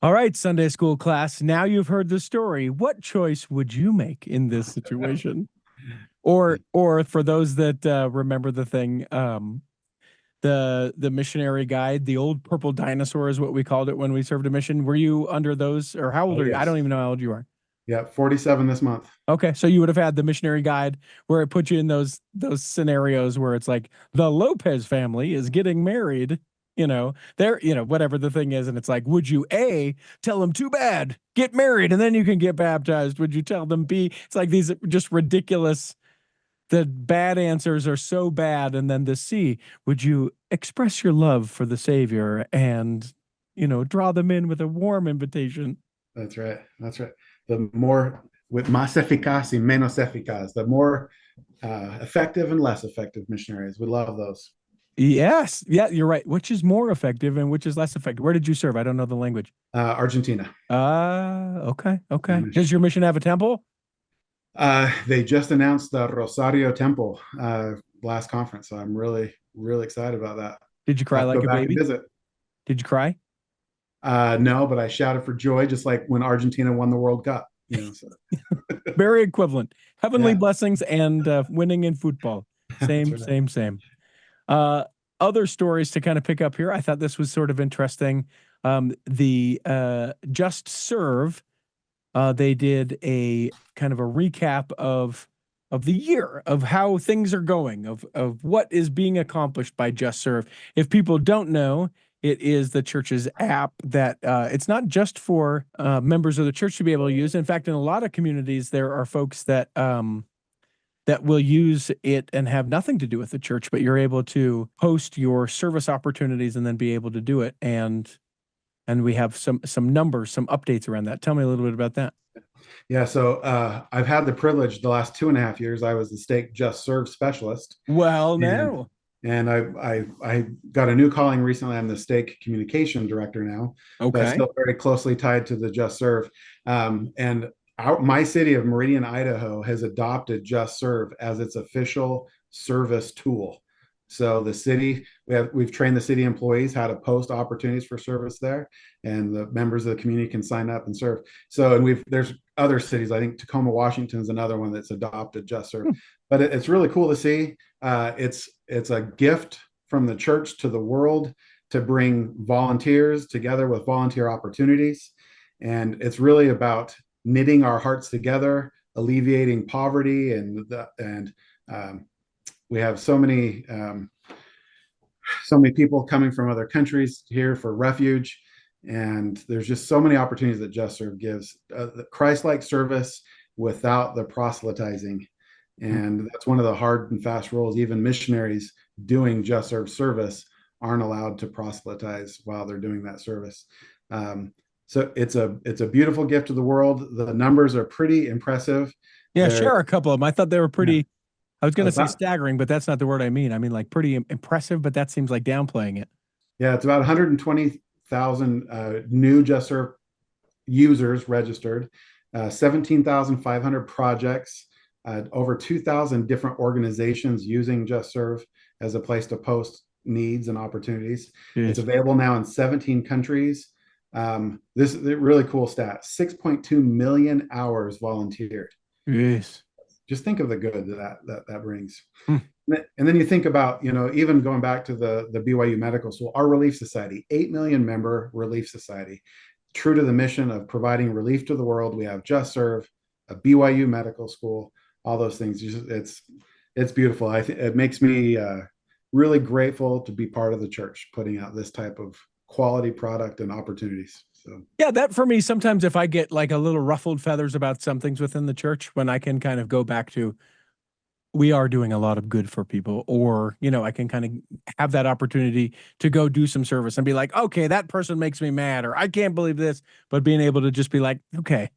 Speaker 2: All right, Sunday school class. Now you've heard the story. What choice would you make in this situation? Or for those that remember the thing, the missionary guide, the old purple dinosaur is what we called it when we served a mission. Were you under those, or how old are you?
Speaker 3: Yes.
Speaker 2: I don't even know how old you are.
Speaker 3: Yeah, 47 this month.
Speaker 2: Okay, so you would have had the missionary guide where it put you in those scenarios where it's like the Lopez family is getting married, they're, whatever the thing is, and it's like, would you A, tell them too bad, get married, and then you can get baptized? Would you tell them B? It's like these just ridiculous, the bad answers are so bad, and then the C, would you express your love for the Savior and, draw them in with a warm invitation?
Speaker 3: That's right. That's right. The more with más eficaz y menos eficaz, the more effective and less effective missionaries. We love those.
Speaker 2: Yes. Yeah, you're right. Which is more effective and which is less effective? Where did you serve? I don't know the language.
Speaker 3: Argentina.
Speaker 2: Okay. Does your mission have a temple?
Speaker 3: They just announced the Rosario Temple last conference, so I'm really excited about that.
Speaker 2: Did you cry like a baby?
Speaker 3: Visit.
Speaker 2: Did you cry?
Speaker 3: No, but I shouted for joy, just like when Argentina won the World Cup. So.
Speaker 2: Very equivalent. Heavenly blessings and winning in football. Same,
Speaker 3: right.
Speaker 2: same. Other stories to kind of pick up here. I thought this was sort of interesting. The Just Serve, they did a kind of a recap of the year, of how things are going, of what is being accomplished by Just Serve. If people don't know, it is the church's app that it's not just for members of the church to be able to use. In fact, in a lot of communities, there are folks that that will use it and have nothing to do with the church, but you're able to post your service opportunities and then be able to do it. And we have some numbers, some updates around that. Tell me a little bit about that.
Speaker 3: Yeah, so I've had the privilege the last 2.5 years. I was the stake Just Serve specialist.
Speaker 2: Well, now.
Speaker 3: And I got a new calling recently. I'm the stake communication director now.
Speaker 2: Okay.
Speaker 3: But still very closely tied to the Just Serve. And my city of Meridian, Idaho has adopted Just Serve as its official service tool. So the city, we've trained the city employees how to post opportunities for service there, and the members of the community can sign up and serve. So, and there's other cities. I think Tacoma, Washington is another one that's adopted Just Serve. But it's really cool to see. It's a gift from the church to the world to bring volunteers together with volunteer opportunities, and it's really about knitting our hearts together, alleviating poverty, and we have so many people coming from other countries here for refuge, and there's just so many opportunities that Just Serve gives. The Christ-like service without the proselytizing, and that's one of the hard and fast rules. Even missionaries doing Just Serve service aren't allowed to proselytize while they're doing that service. So it's a beautiful gift to the world. The numbers are pretty impressive.
Speaker 2: Yeah, share a couple of them. I thought they were pretty. Yeah. I was going to say staggering, but that's not the word I mean. I mean, like, pretty impressive, but that seems like downplaying it.
Speaker 3: Yeah, it's about 120,000 new Just Serve users registered, 17,500 projects, over 2,000 different organizations using Just Serve as a place to post needs and opportunities. Yes. It's available now in 17 countries. This is a really cool stat: 6.2 million hours volunteered.
Speaker 2: Yes.
Speaker 3: Just think of the good that brings. And then you think about, even going back to the BYU Medical School, our Relief Society, 8 million member Relief Society, true to the mission of providing relief to the world. We have Just Serve, a BYU Medical School, all those things. It's beautiful. I think it makes me really grateful to be part of the church putting out this type of quality product and opportunities. So
Speaker 2: yeah, that for me, sometimes if I get like a little ruffled feathers about some things within the church, when I can kind of go back to, we are doing a lot of good for people, or, I can kind of have that opportunity to go do some service and be like, okay, that person makes me mad, or I can't believe this, but being able to just be like, okay,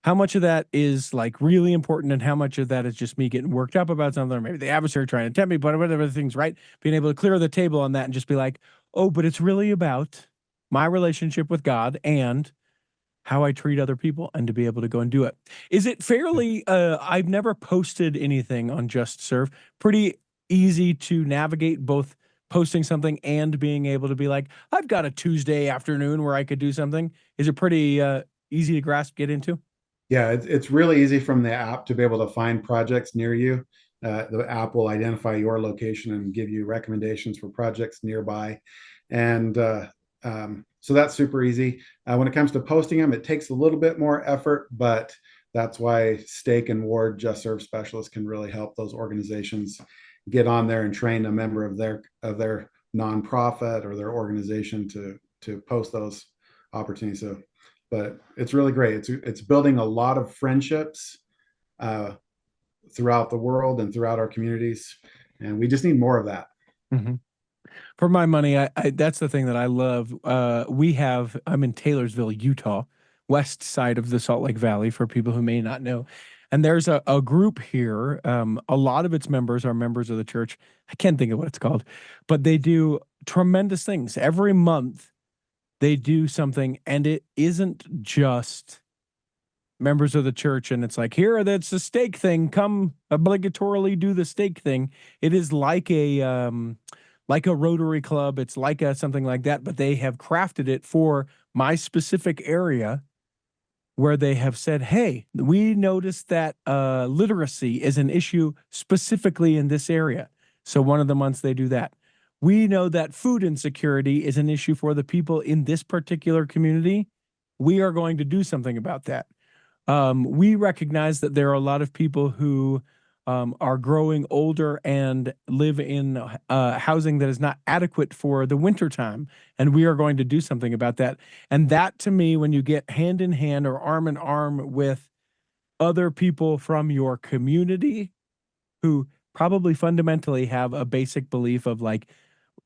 Speaker 2: how much of that is like really important and how much of that is just me getting worked up about something, or maybe the adversary trying to tempt me, but whatever the things, right? Being able to clear the table on that and just be like, oh, but it's really about my relationship with God and how I treat other people and to be able to go and do it. Is it fairly, I've never posted anything on Just Serve, pretty easy to navigate both posting something and being able to be like, I've got a Tuesday afternoon where I could do something. Is it pretty easy to grasp, get into?
Speaker 3: Yeah, it's really easy from the app to be able to find projects near you. The app will identify your location and give you recommendations for projects nearby. And so that's super easy. When it comes to posting them, it takes a little bit more effort, but that's why Stake and Ward Just Serve Specialists can really help those organizations get on there and train a member of their nonprofit or their organization to post those opportunities. So, but it's really great. It's building a lot of friendships throughout the world and throughout our communities, and we just need more of that.
Speaker 2: Mm-hmm. For my money, I that's the thing that I love. I'm in Taylorsville, Utah, west side of the Salt Lake Valley, for people who may not know. And there's a group here. A lot of its members are members of the church. I can't think of what it's called, but they do tremendous things. Every month they do something, and it isn't just members of the church and it's like, here, that's the stake thing, come obligatorily do the stake thing. It is like a Rotary Club. It's like a something like that, but they have crafted it for my specific area, where they have said, hey, we noticed that literacy is an issue specifically in this area. So one of the months they do that. We know that food insecurity is an issue for the people in this particular community. We are going to do something about that. We recognize that there are a lot of people who are growing older and live in housing that is not adequate for the wintertime, and we are going to do something about that. And that, to me, when you get hand in hand or arm in arm with other people from your community who probably fundamentally have a basic belief of, like,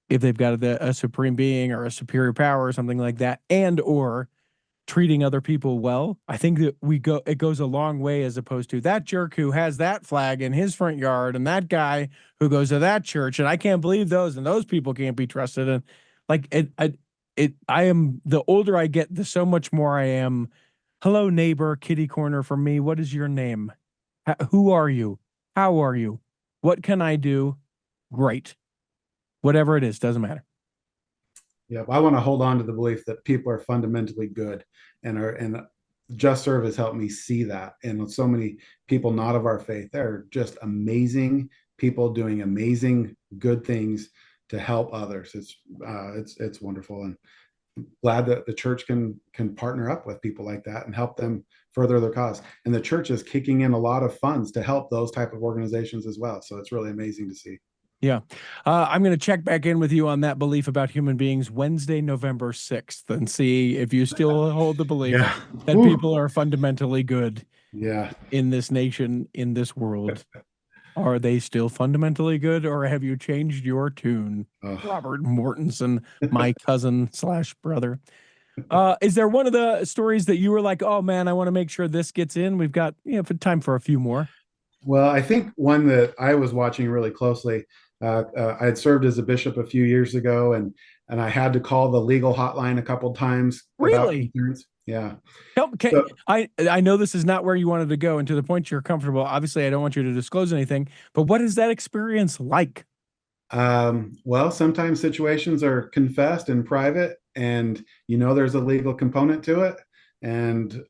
Speaker 2: if they've got a supreme being or a superior power or something like that, and or treating other people well, I think that it goes a long way, as opposed to that jerk who has that flag in his front yard and that guy who goes to that church, and I can't believe those, and those people can't be trusted. And like I am, the older I get, the so much more I am. Hello, neighbor, kitty corner for me. What is your name? Who are you? How are you? What can I do? Great. Whatever it is, doesn't matter.
Speaker 3: Yeah, I want to hold on to the belief that people are fundamentally good, and Just Serve has helped me see that. And so many people not of our faith, they're just amazing people doing amazing good things to help others. It's wonderful, and glad that the church can partner up with people like that and help them further their cause. And the church is kicking in a lot of funds to help those type of organizations as well. So it's really amazing to see.
Speaker 2: Yeah. I'm going to check back in with you on that belief about human beings Wednesday, November 6th, and see if you still hold the belief
Speaker 3: Yeah.
Speaker 2: that
Speaker 3: Woo.
Speaker 2: people are fundamentally good
Speaker 3: Yeah.
Speaker 2: in this nation, in this world. Are they still fundamentally good, or have you changed your tune?
Speaker 3: Oh.
Speaker 2: Robert Mortensen, my cousin / brother. Is there one of the stories that you were like, oh man, I want to make sure this gets in? We've got time for a few more.
Speaker 3: Well, I think one that I was watching really closely, I had served as a bishop a few years ago, and I had to call the legal hotline a couple times about
Speaker 2: Really?
Speaker 3: concerns. Yeah.
Speaker 2: So, I know this is not where you wanted to go, and to the point you're comfortable. Obviously, I don't want you to disclose anything, but what is that experience like?
Speaker 3: Well, sometimes situations are confessed in private, and there's a legal component to it, and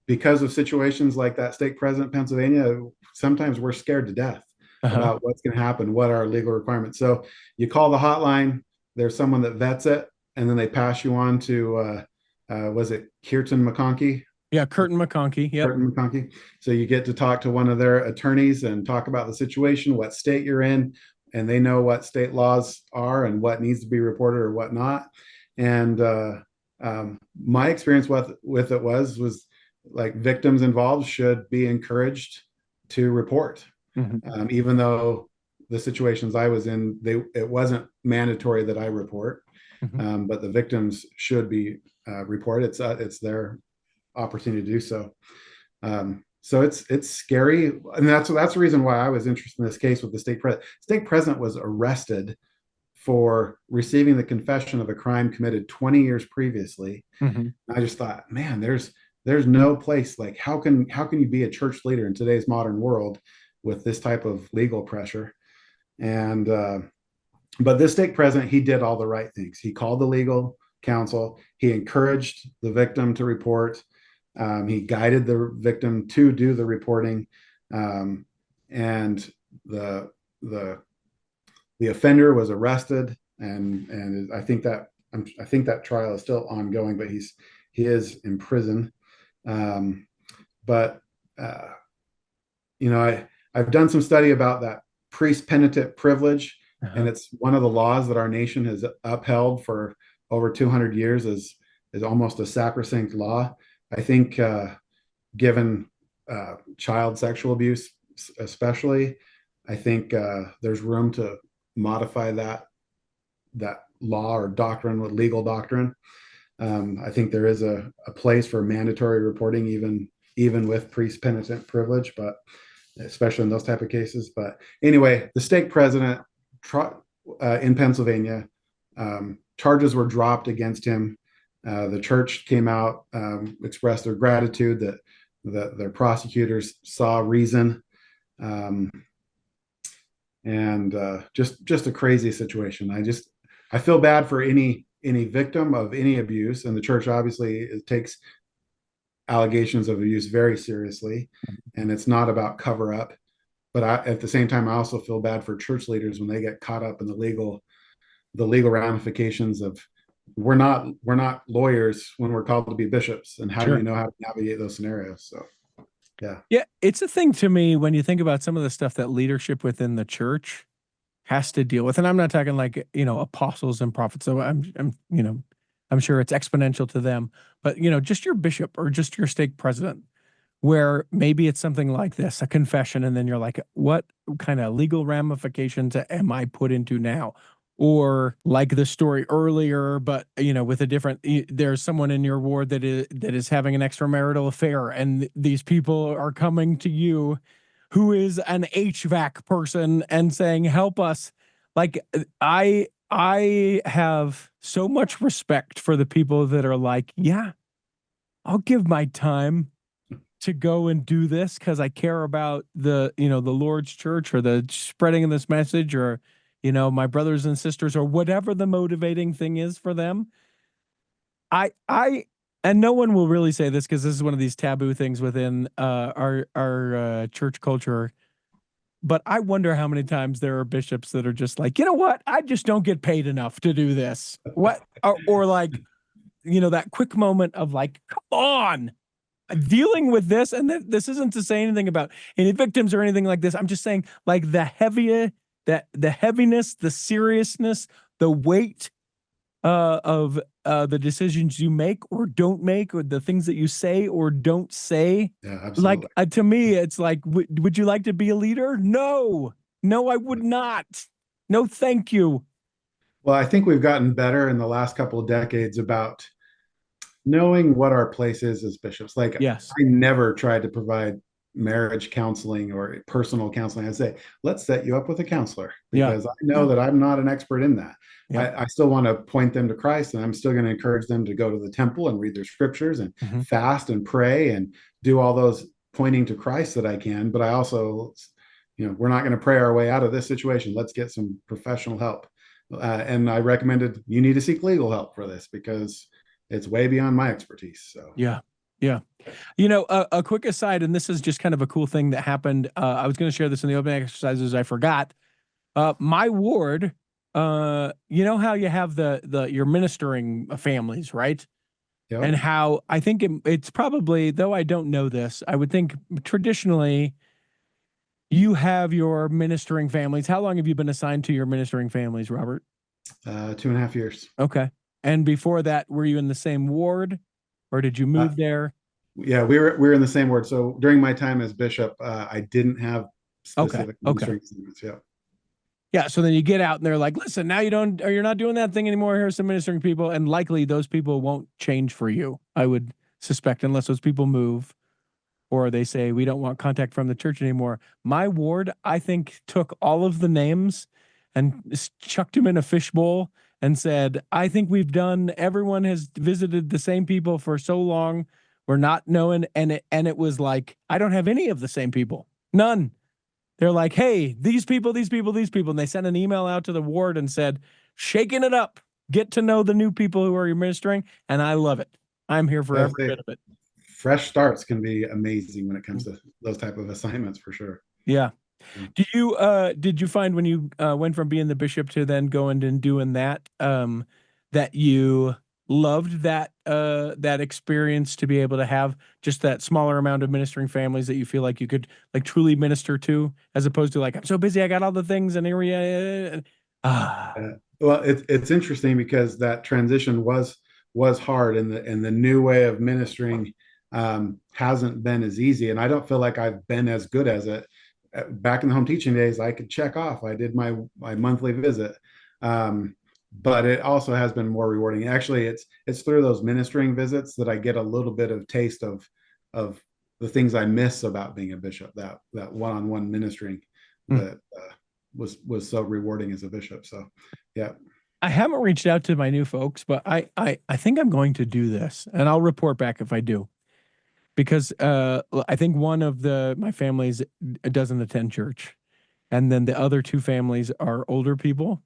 Speaker 3: because of situations like that stake president Pennsylvania, sometimes we're scared to death about what's going to happen, what are our legal requirements. So you call the hotline, there's someone that vets it, and then they pass you on to, was it Kirton McConkey?
Speaker 2: Yeah, Curtin McConkey. Yep.
Speaker 3: Curtin McConkey. So you get to talk to one of their attorneys and talk about the situation, what state you're in, and they know what state laws are and what needs to be reported or what not. And my experience with it was like, victims involved should be encouraged to report, even though the situations I was in, it wasn't mandatory that I report, but the victims should be reported. It's their opportunity to do so. So it's scary, and that's the reason why I was interested in this case with the stake president. Stake president was arrested for receiving the confession of a crime committed 20 years previously. I just thought, man, there's no place, like how can you be a church leader in today's modern world with this type of legal pressure? And but this stake president, he did all the right things. He called the legal counsel. He encouraged the victim to report. He guided the victim to do the reporting, and the offender was arrested, and I think that trial is still ongoing, but he is in prison. But I've done some study about that priest penitent privilege, and it's one of the laws that our nation has upheld for over 200 years as almost a sacrosanct law. I think given child sexual abuse especially, I think there's room to modify that law or doctrine with legal doctrine. I think there is a place for mandatory reporting even with priest penitent privilege, but especially in those type of cases. But anyway, the stake president in Pennsylvania, charges were dropped against him. The church came out, expressed their gratitude that their prosecutors saw reason, and just a crazy situation. I feel bad for any victim of any abuse, and the church obviously takes allegations of abuse very seriously, and it's not about cover up. But at the same time, I also feel bad for church leaders when they get caught up in the legal ramifications of we're not lawyers when we're called to be bishops, and how do you know how to navigate those scenarios? So yeah,
Speaker 2: it's a thing to me when you think about some of the stuff that leadership within the church has to deal with, and I'm not talking like apostles and prophets. So I'm sure it's exponential to them, but just your bishop or just your stake president, where maybe it's something like this, a confession, and then you're like, what kind of legal ramifications am I put into now? Or like the story earlier, but with a different, there's someone in your ward that is having an extramarital affair, and these people are coming to you, who is an HVAC person, and saying, help us. Like I have so much respect for the people that are like, yeah, I'll give my time to go and do this because I care about the Lord's church, or the spreading of this message, or my brothers and sisters, or whatever the motivating thing is for them. And no one will really say this because this is one of these taboo things within our church culture. But I wonder how many times there are bishops that are just like, you know what? I just don't get paid enough to do this. What? Or like, that quick moment of like, come on, dealing with this. And this isn't to say anything about any victims or anything like this. I'm just saying, like, the heaviness, the seriousness, the weight of the decisions you make or don't make, or the things that you say or don't say.
Speaker 3: Yeah, absolutely.
Speaker 2: Like, to me, it's like, would you like to be a leader? No, I would not. No, thank you.
Speaker 3: Well, I think we've gotten better in the last couple of decades about knowing what our place is as bishops. Like,
Speaker 2: yes,
Speaker 3: I never tried to provide marriage counseling or personal counseling. I say, let's set you up with a counselor, because I know that I'm not an expert in that. I still want to point them to Christ, and I'm still going to encourage them to go to the temple and read their scriptures and fast and pray and do all those pointing to Christ that I can. But I also, we're not going to pray our way out of this situation. Let's get some professional help. And I recommended you need to seek legal help for this, because it's way beyond my expertise. So
Speaker 2: yeah. A quick aside, and this is just kind of a cool thing that happened. I was going to share this in the opening exercises. I forgot. My ward, how you have your ministering families, right?
Speaker 3: Yep.
Speaker 2: And how I think it's probably, though I don't know this, I would think traditionally you have your ministering families. How long have you been assigned to your ministering families, Robert?
Speaker 3: 2.5 years.
Speaker 2: Okay. And before that, were you in the same ward, or did you move there?
Speaker 3: Yeah, we were in the same ward. So during my time as bishop, I didn't have specific ministering assignments. Yeah.
Speaker 2: Yeah. So then you get out and they're like, listen, now you're not doing that thing anymore. Here's some ministering people. And likely those people won't change for you, I would suspect, unless those people move or they say we don't want contact from the church anymore. My ward, I think, took all of the names and chucked them in a fishbowl and said, I think everyone has visited the same people for so long. We're not knowing. And it was like, I don't have any of the same people. None. They're like, hey, these people. And they sent an email out to the ward and said, shaking it up, get to know the new people who are administering. And I love it. I'm here for every bit of it.
Speaker 3: Fresh starts can be amazing when it comes to those type of assignments, for sure.
Speaker 2: Yeah. Did you find when you went from being the bishop to then going and doing that, that you loved that experience, to be able to have just that smaller amount of ministering families that you feel like you could like truly minister to, as opposed to like, I'm so busy, I got all the things and here we
Speaker 3: Well, it's interesting because that transition was hard, and the new way of ministering hasn't been as easy, and I don't feel like I've been as good as it. Back in the home teaching days, I could check off, I did my monthly visit, but it also has been more rewarding. Actually, it's through those ministering visits that I get a little bit of taste of the things I miss about being a bishop. That one-on-one ministering that was so rewarding as a bishop. So, yeah.
Speaker 2: I haven't reached out to my new folks, but I think I'm going to do this, and I'll report back if I do. Because I think one of my families doesn't attend church, and then the other two families are older people.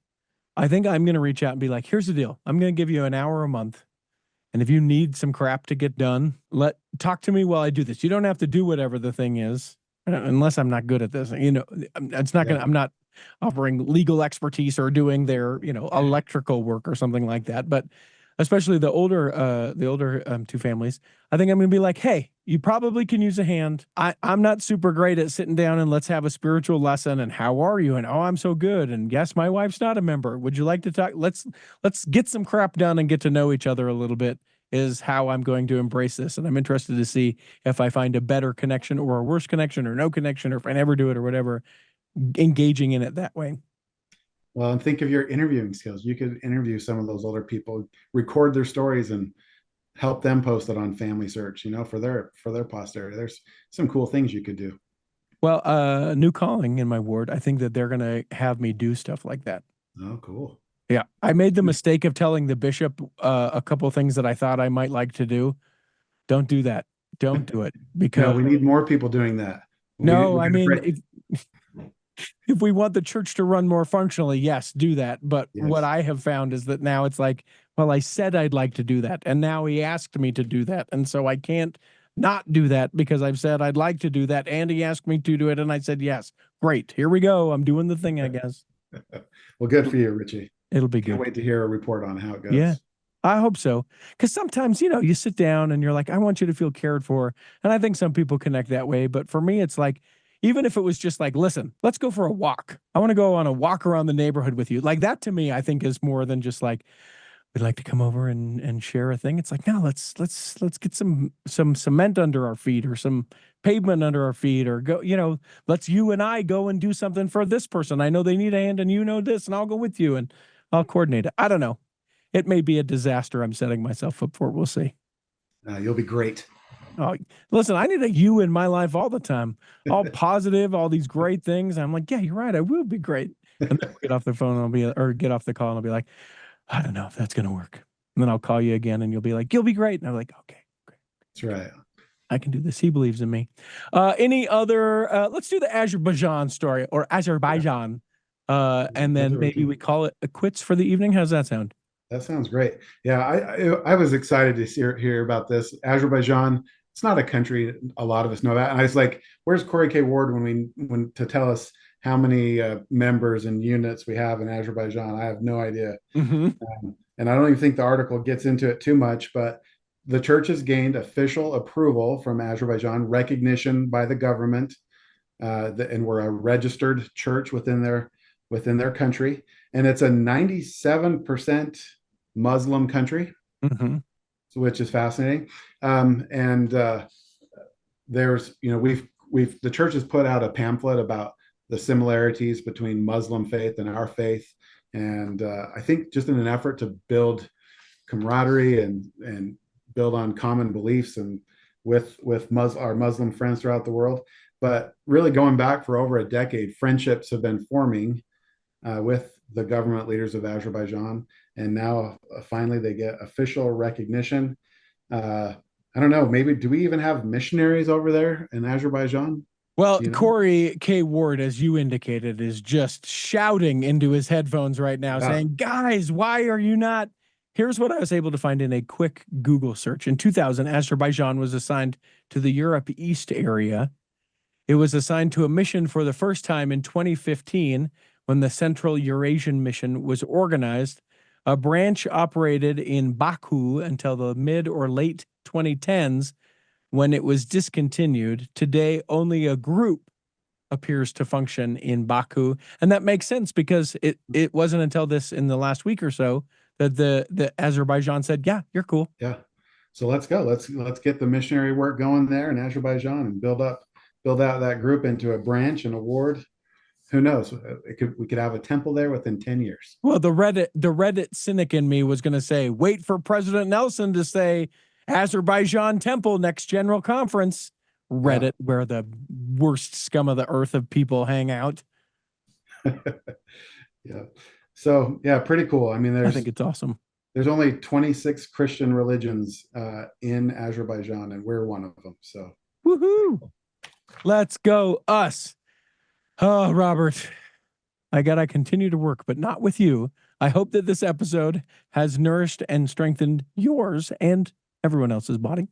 Speaker 2: I think I'm going to reach out and be like, here's the deal. I'm going to give you an hour a month, and if you need some crap to get done, talk to me while I do this. You don't have to do whatever the thing is, unless I'm not good at this. It's not I'm not offering legal expertise or doing their electrical work or something like that. But especially the older two families, I think I'm going to be like, hey, you probably can use a hand. I'm not super great at sitting down and let's have a spiritual lesson. And how are you? And oh, I'm so good. And yes, my wife's not a member. Would you like to talk? Let's get some crap done and get to know each other a little bit, is how I'm going to embrace this. And I'm interested to see if I find a better connection or a worse connection or no connection, or if I never do it or whatever, engaging in it that way.
Speaker 3: Well, and think of your interviewing skills. You could interview some of those older people, record their stories, and help them post it on Family Search, for their posterity. There's some cool things you could do.
Speaker 2: Well, new calling in my ward, I think that they're going to have me do stuff like that.
Speaker 3: Oh, cool.
Speaker 2: Yeah. I made the mistake of telling the bishop a couple of things that I thought I might like to do. Don't do that. Don't do it, because
Speaker 3: no, we need more people doing that.
Speaker 2: If we want the church to run more functionally, yes, do that. But
Speaker 3: yes.
Speaker 2: What I have found is that now it's like, well, I said I'd like to do that, and now he asked me to do that. And so I can't not do that because I've said I'd like to do that, and he asked me to do it, and I said yes. Great. Here we go. I'm doing the thing, I guess.
Speaker 3: Well, good for you, Richie.
Speaker 2: It'll be good.
Speaker 3: Can't wait to hear a report on how it goes.
Speaker 2: Yeah. I hope so. Because sometimes, you sit down and you're like, I want you to feel cared for. And I think some people connect that way. But for me, it's like, even if it was just like, listen, let's go for a walk. I want to go on a walk around the neighborhood with you. Like that to me, I think is more than just like, we'd like to come over and share a thing. It's like, no, let's get some cement under our feet or some pavement under our feet, or go, let's you and I go and do something for this person. I know they need a hand and this, and I'll go with you and I'll coordinate it. I don't know. It may be a disaster I'm setting myself up for. We'll see.
Speaker 3: You'll be great.
Speaker 2: Oh, listen, I need a you in my life all the time, all positive, all these great things. I'm like, yeah, you're right. I will be great. And then we'll get off the phone and get off the call and I'll be like, I don't know if that's going to work. And then I'll call you again and you'll be like, you'll be great. And I'm like, okay, great.
Speaker 3: That's right.
Speaker 2: I can do this. He believes in me. Any other, let's do the Azerbaijan story, or Azerbaijan. And then maybe we call it quits for the evening. How's that sound?
Speaker 3: That sounds great. Yeah, I was excited to hear about this. Azerbaijan, it's not a country a lot of us know about. And I was like, where's Corey K. Ward when to tell us how many members and units we have in Azerbaijan? I have no idea.
Speaker 2: Mm-hmm.
Speaker 3: And I don't even think the article gets into it too much, but the church has gained official approval from Azerbaijan, recognition by the government, and we're a registered church within their country. And it's a 97% Muslim country,
Speaker 2: mm-hmm.
Speaker 3: which is fascinating. There's, the church has put out a pamphlet about the similarities between Muslim faith and our faith. And I think just in an effort to build camaraderie and build on common beliefs and with our Muslim friends throughout the world. But really going back for over a decade, friendships have been forming with the government leaders of Azerbaijan. And now finally they get official recognition. I don't know, maybe do we even have missionaries over there in Azerbaijan?
Speaker 2: Well, Corey K. Ward, as you indicated, is just shouting into his headphones right now, saying, guys, why are you not? Here's what I was able to find in a quick Google search. In 2000, Azerbaijan was assigned to the Europe East area. It was assigned to a mission for the first time in 2015 when the Central Eurasian Mission was organized. A branch operated in Baku until the mid or late 2010s when it was discontinued. Today, only a group appears to function in Baku. And that makes sense because it wasn't until this in the last week or so that the Azerbaijan said, yeah, you're cool.
Speaker 3: Yeah. So let's go. Let's get the missionary work going there in Azerbaijan and build out that group into a branch and a ward. Who knows? We could have a temple there within 10 years.
Speaker 2: Well, the Reddit cynic in me was going to say, wait for President Nelson to say Azerbaijan temple next general conference. Reddit, where the worst scum of the earth of people hang out.
Speaker 3: Yeah. So yeah, pretty cool. I mean,
Speaker 2: I think it's awesome.
Speaker 3: There's only 26 Christian religions in Azerbaijan, and we're one of them. So
Speaker 2: woohoo! Let's go us. Oh, Robert, I gotta continue to work, but not with you. I hope that this episode has nourished and strengthened yours and everyone else's body.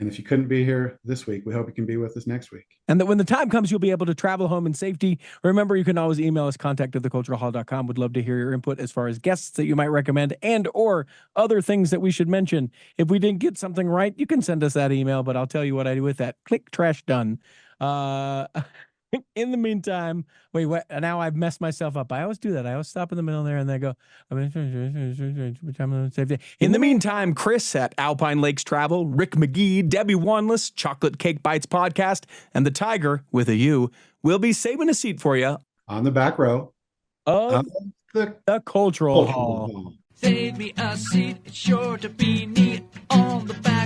Speaker 3: And if you couldn't be here this week, we hope you can be with us next week.
Speaker 2: And that when the time comes, you'll be able to travel home in safety. Remember, you can always email us, contact@theculturalhall.com. Would love to hear your input as far as guests that you might recommend and or other things that we should mention. If we didn't get something right, you can send us that email, but I'll tell you what I do with that. Click trash done. In the meantime, wait, what? Now I've messed myself up. I always do that. I always stop in the middle there and then I go, in the meantime, Chris at Alpine Lakes Travel, Rick McGee, Debbie Wanless, Chocolate Cake Bites Podcast, and the Tiger with a U will be saving a seat for you
Speaker 3: on the back row
Speaker 2: of the Cultural Hall.
Speaker 1: Save me a seat, it's sure to be neat on the back.